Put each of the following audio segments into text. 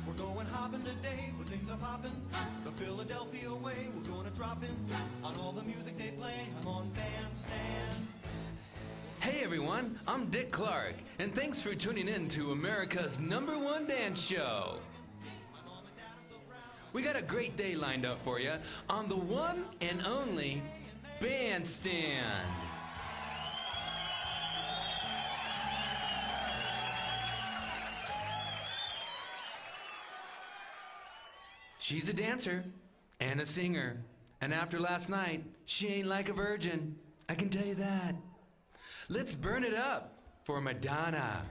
We're going hopping today, where things are popping. The Philadelphia way, we're gonna drop in on all the music they play. I'm on Bandstand. Hey everyone, I'm Dick Clark, and thanks for tuning in to America's #1 dance show. We got a great day lined up for you on the one and only Bandstand. She's a dancer and a singer, and after last night, she ain't like a virgin. I can tell you that. Let's burn it up for Madonna.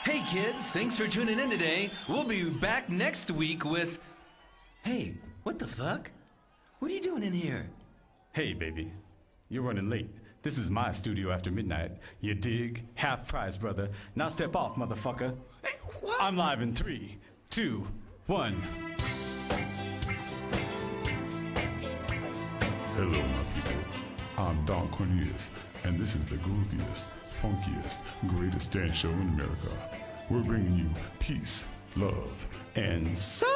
Hey kids, thanks for tuning in today. We'll be back next week with... Hey, what the fuck? What are you doing in here? Hey baby, you're running late. This is my studio after midnight. You dig? Half price, brother. Now step off, motherfucker. Hey, what? I'm live in 3, 2, 1. Hello, my people. I'm Don Cornelius, and this is the grooviest, funkiest, greatest dance show in America. We're bringing you peace, love, and soul.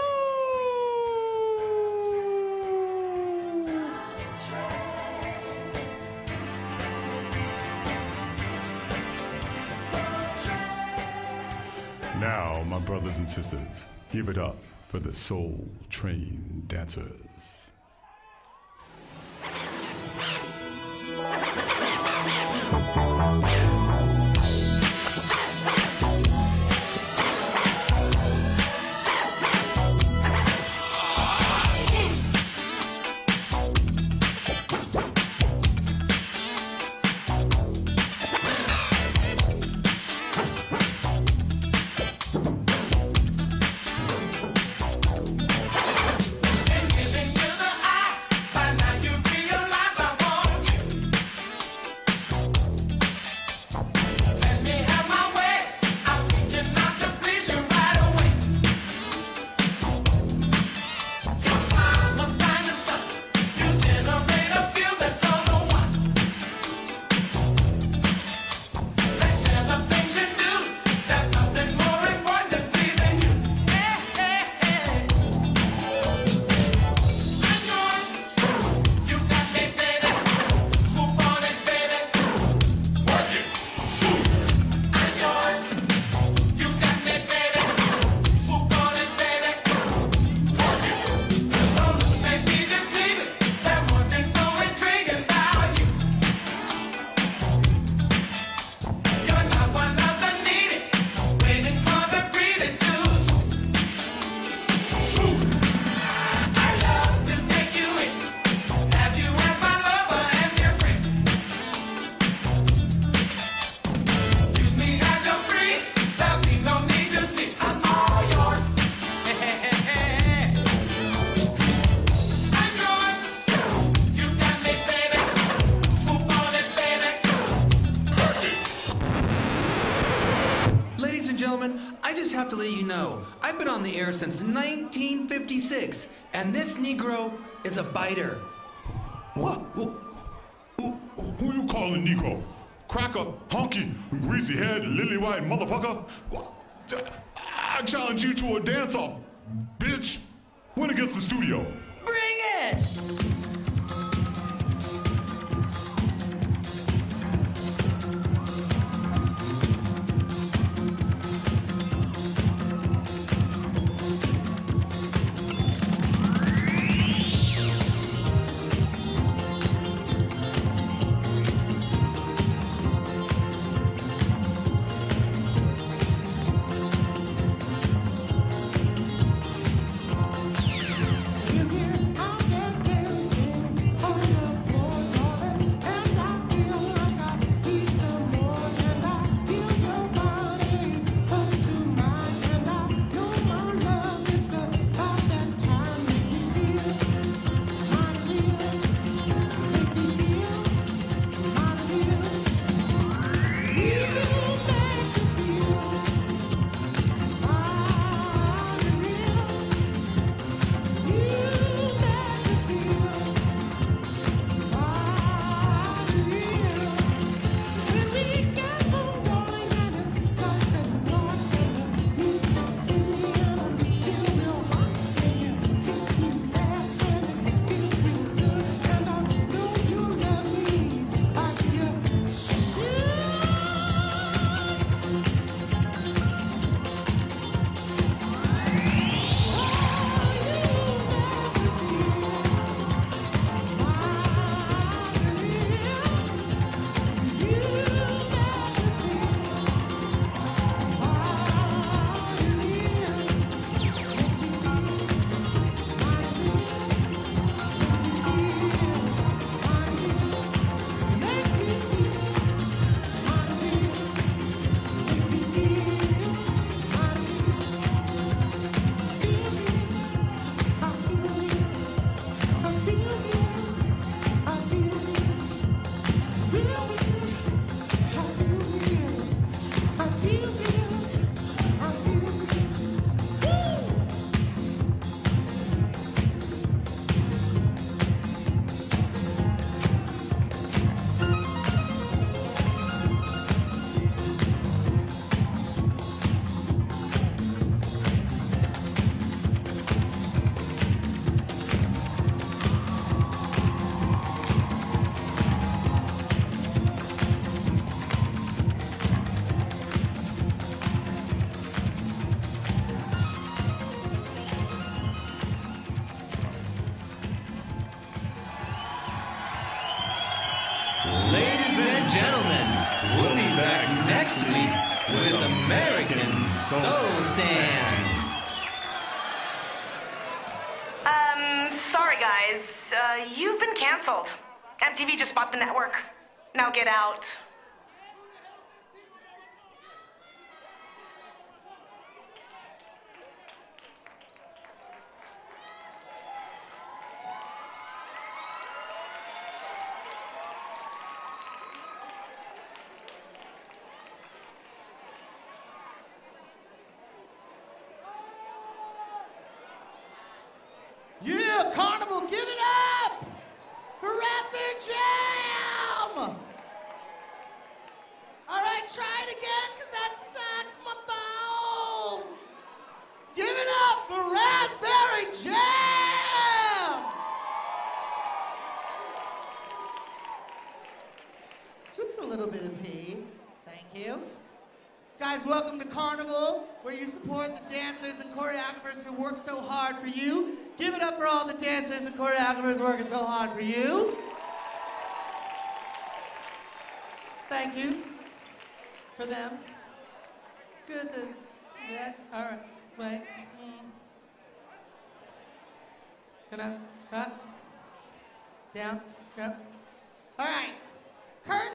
Now, my brothers and sisters, give it up for the Soul Train dancers. Giving to gentlemen, I just have to let you know, I've been on the air since 1956, and this Negro is a biter. What? Who you calling Negro? Cracker, honky, greasy-head, lily-white motherfucker? What? I challenge you to a dance-off, bitch. When it gets to the studio. Bring it! Ladies and gentlemen, we'll be back next week with American Soul Stand. Sorry guys, you've been canceled. MTV just bought the network. Now get out. Yeah, Carnival, give it up for Razberry Jam! All right, try it again, because that sucked my balls. Give it up for Razberry Jam! Just a little bit of pee. Thank you. Guys, welcome to Carnival, where you support the dancers and choreographers who work so hard for you. Give it up for all the dancers and choreographers working so hard for you. Thank you for them. Good. That. All right. Wait. Can I? Up. Down. Up. All right. Curtain.